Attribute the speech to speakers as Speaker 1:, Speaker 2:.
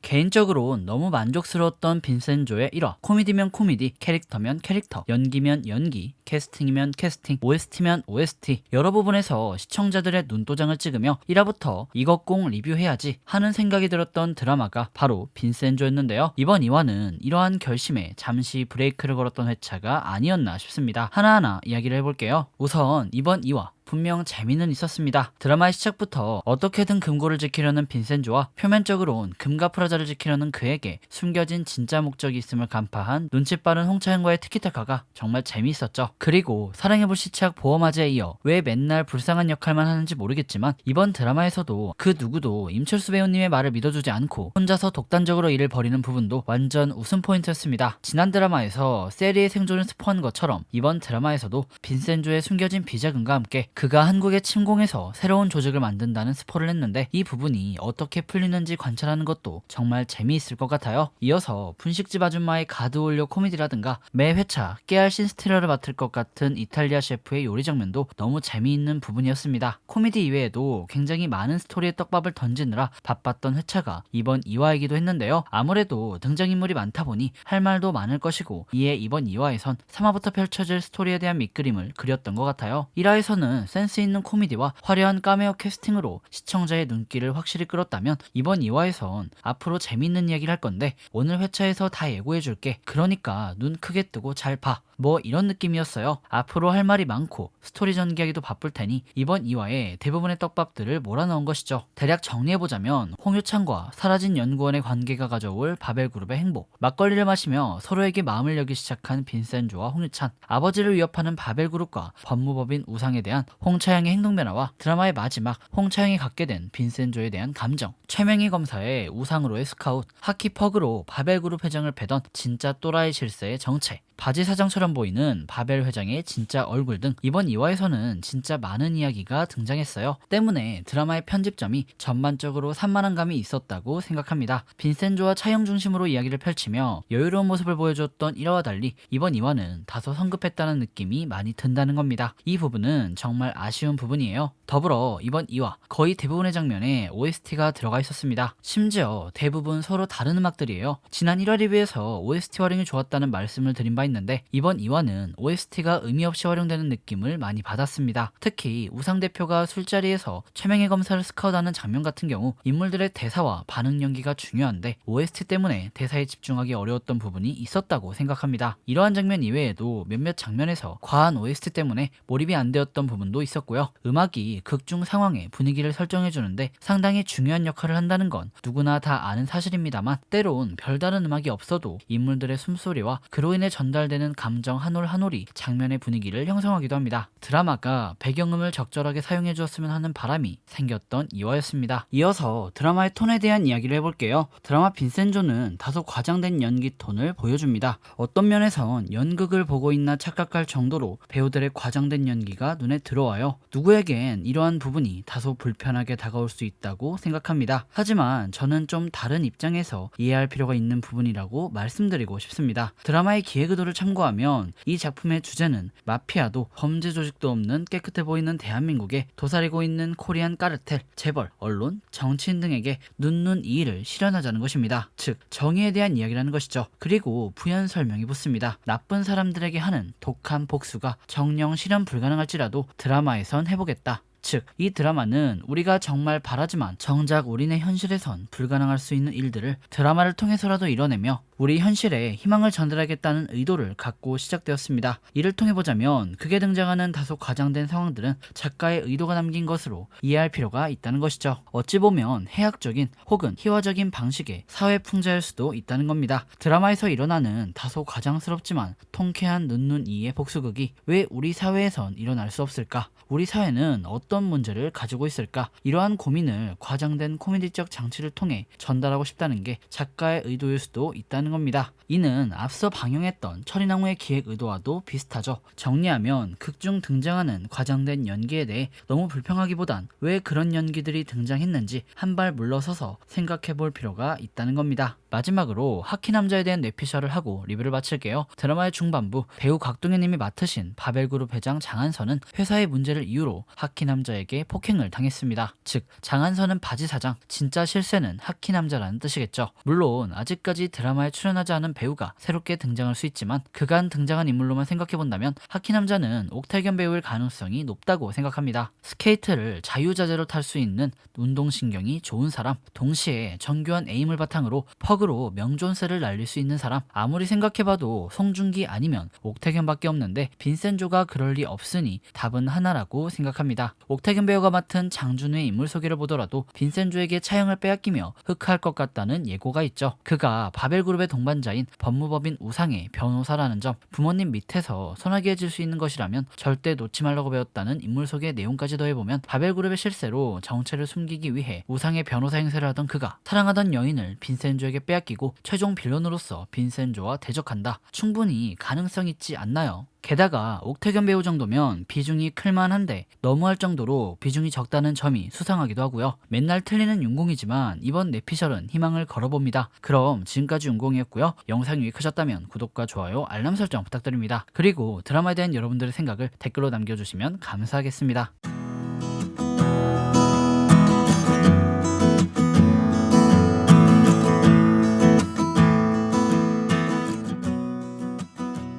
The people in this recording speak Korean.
Speaker 1: 개인적으로 너무 만족스러웠던 빈센조의 1화. 코미디면 코미디, 캐릭터면 캐릭터, 연기면 연기, 캐스팅이면 캐스팅, OST면 OST, 여러 부분에서 시청자들의 눈도장을 찍으며 1화부터 이것 꼭 리뷰해야지 하는 생각이 들었던 드라마가 바로 빈센조였는데요. 이번 2화는 이러한 결심에 잠시 브레이크를 걸었던 회차가 아니었나 싶습니다. 하나하나 이야기를 해볼게요. 우선 이번 2화, 분명 재미는 있었습니다. 드라마의 시작부터 어떻게든 금고를 지키려는 빈센조와 표면적으로는 금과 프라자를 지키려는 그에게 숨겨진 진짜 목적이 있음을 간파한 눈치 빠른 홍차영과의 티키타카가 정말 재미있었죠. 그리고 사랑해볼 시착 보험아재에 이어 왜 맨날 불쌍한 역할만 하는지 모르겠지만 이번 드라마에서도 그 누구도 임철수 배우님의 말을 믿어주지 않고 혼자서 독단적으로 일을 벌이는 부분도 완전 웃음 포인트였습니다. 지난 드라마에서 세리의 생존을 스포한 것처럼 이번 드라마에서도 빈센조의 숨겨진 비자금과 함께 그가 한국에 침공해서 새로운 조직을 만든다는 스포를 했는데 이 부분이 어떻게 풀리는지 관찰하는 것도 정말 재미있을 것 같아요. 이어서 분식집 아줌마의 가드올려 코미디라든가 매 회차 깨알 신스티라를 맡을 것 같은 이탈리아 셰프의 요리 장면도 너무 재미있는 부분이었습니다. 코미디 이외에도 굉장히 많은 스토리의 떡밥을 던지느라 바빴던 회차가 이번 2화이기도 했는데요. 아무래도 등장인물이 많다 보니 할 말도 많을 것이고 이에 이번 2화에선 3화부터 펼쳐질 스토리에 대한 밑그림을 그렸던 것 같아요. 1화에서는 센스 있는 코미디와 화려한 카메오 캐스팅으로 시청자의 눈길을 확실히 끌었다면 이번 2화에선 앞으로 재밌는 이야기를 할 건데 오늘 회차에서 다 예고해줄게. 그러니까 눈 크게 뜨고 잘 봐. 뭐 이런 느낌이었어요. 앞으로 할 말이 많고 스토리 전개하기도 바쁠 테니 이번 2화에 대부분의 떡밥들을 몰아넣은 것이죠. 대략 정리해보자면 홍유찬과 사라진 연구원의 관계가 가져올 바벨그룹의 행복, 막걸리를 마시며 서로에게 마음을 열기 시작한 빈센조와 홍유찬, 아버지를 위협하는 바벨그룹과 법무법인 우상에 대한 홍차영의 행동 변화와 드라마의 마지막 홍차영이 갖게 된 빈센조에 대한 감정, 최명희 검사의 우상으로의 스카웃, 하키 퍽으로 바벨그룹 회장을 패던 진짜 또라이 실세의 정체, 바지 사장처럼 보이는 바벨 회장의 진짜 얼굴 등 이번 2화에서는 진짜 많은 이야기가 등장했어요. 때문에 드라마의 편집점이 전반적으로 산만한 감이 있었다고 생각합니다. 빈센조와 차영 중심으로 이야기를 펼치며 여유로운 모습을 보여줬던 1화와 달리 이번 2화는 다소 성급했다는 느낌이 많이 든다는 겁니다. 이 부분은 정말 아쉬운 부분이에요. 더불어 이번 2화 거의 대부분의 장면에 OST가 들어가 있었습니다. 심지어 대부분 서로 다른 음악들이에요. 지난 1화 리뷰에서 OST 활용이 좋았다는 말씀을 드린 바 있는데 이번 2화는 OST가 의미 없이 활용되는 느낌을 많이 받았습니다. 특히 우상 대표가 술자리에서 최명희 검사를 스카우트하는 장면 같은 경우 인물들의 대사와 반응 연기가 중요한데 OST 때문에 대사에 집중하기 어려웠던 부분이 있었다고 생각합니다. 이러한 장면 이외에도 몇몇 장면에서 과한 OST 때문에 몰입이 안 되었던 부분도 있었고요. 음악이 극중 상황의 분위기를 설정해주는데 상당히 중요한 역할을 한다는 건 누구나 다 아는 사실입니다만 때론 별다른 음악이 없어도 인물들의 숨소리와 그로 인해 전달되는 감정 한 올 한 올이 장면의 분위기를 형성하기도 합니다. 드라마가 배경음을 적절하게 사용해 주었으면 하는 바람이 생겼던 2화였습니다. 이어서 드라마의 톤에 대한 이야기를 해볼게요. 드라마 빈센조는 다소 과장된 연기 톤을 보여줍니다. 어떤 면에선 연극을 보고 있나 착각할 정도로 배우들의 과장된 연기가 눈에 들어와요. 누구에겐 이러한 부분이 다소 불편하게 다가올 수 있다고 생각합니다. 하지만 저는 좀 다른 입장에서 이해할 필요가 있는 부분이라고 말씀드리고 싶습니다. 드라마의 기획 의도를 참고하면 이 작품의 주제는 마피아도 범죄 조직도 없는 깨끗해 보이는 대한민국에 도사리고 있는 코리안 까르텔, 재벌, 언론, 정치인 등에게 눈눈 이의를 실현하자는 것입니다. 즉 정의에 대한 이야기라는 것이죠. 그리고 부연 설명이 붙습니다. 나쁜 사람들에게 하는 독한 복수가 정령 실현 불가능할지라도 드라마에선 해보겠다. 즉, 이 드라마는 우리가 정말 바라지만 정작 우리네 현실에선 불가능할 수 있는 일들을 드라마를 통해서라도 이뤄내며 우리 현실에 희망을 전달하겠다는 의도를 갖고 시작되었습니다. 이를 통해 보자면 극에 등장하는 다소 과장된 상황들은 작가의 의도가 담긴 것으로 이해할 필요가 있다는 것이죠. 어찌 보면 해학적인 혹은 희화적인 방식의 사회 풍자일 수도 있다는 겁니다. 드라마에서 일어나는 다소 과장스럽지만 통쾌한 눈눈 이의 복수극이 왜 우리 사회에선 일어날 수 없을까? 우리 사회는 어떤 문제를 가지고 있을까? 이러한 고민을 과장된 코미디적 장치를 통해 전달하고 싶다는 게 작가의 의도일 수도 있다는 겁니다. 이는 앞서 방영했던 철이나무의 기획 의도와도 비슷하죠. 정리하면 극중 등장하는 과장된 연기에 대해 너무 불평하기보단 왜 그런 연기들이 등장했는지 한 발 물러서서 생각해 볼 필요가 있다는 겁니다. 마지막으로 하키 남자에 대한 뇌피셜을 하고 리뷰를 마칠게요. 드라마의 중반부 배우 곽동현님이 맡으신 바벨그룹 회장 장한선은 회사의 문제를 이유로 하키 남자에게 폭행을 당했습니다. 즉 장한선은 바지 사장, 진짜 실세는 하키 남자라는 뜻이겠죠. 물론 아직까지 드라마에 출연하지 않은 배우가 새롭게 등장할 수 있지만 그간 등장한 인물로만 생각해본다면 하키 남자는 옥태견 배우일 가능성이 높다고 생각합니다. 스케이트를 자유자재로 탈 수 있는 운동신경이 좋은 사람, 동시에 정교한 에임을 바탕으로 퍽으로 명존스를 날릴 수 있는 사람, 아무리 생각해봐도 송중기 아니면 옥태견밖에 없는데 빈센조가 그럴 리 없으니 답은 하나라고 생각합니다. 옥태견 배우가 맡은 장준우의 인물 소개를 보더라도 빈센조에게 차영을 빼앗기며 흑화할 것 같다는 예고가 있죠. 그가 바벨그룹의 동반자인 법무법인 우상의 변호사라는 점, 부모님 밑에서 선하게 해줄 수 있는 것이라면 절대 놓지 말라고 배웠다는 인물 소개 내용까지 더해보면 바벨그룹의 실세로 정체를 숨기기 위해 우상의 변호사 행세를 하던 그가 사랑하던 여인을 빈센조에게 빼앗기고 최종 빌런으로서 빈센조와 대적한다. 충분히 가능성 있지 않나요? 게다가 옥태견 배우 정도면 비중이 클만한데 너무할 정도로 비중이 적다는 점이 수상하기도 하고요. 맨날 틀리는 윤공이지만 이번 뇌피셜은 희망을 걸어봅니다. 그럼 지금까지 윤공이었고요. 영상이 유익하셨다면 구독과 좋아요, 알람 설정 부탁드립니다. 그리고 드라마에 대한 여러분들의 생각을 댓글로 남겨주시면 감사하겠습니다.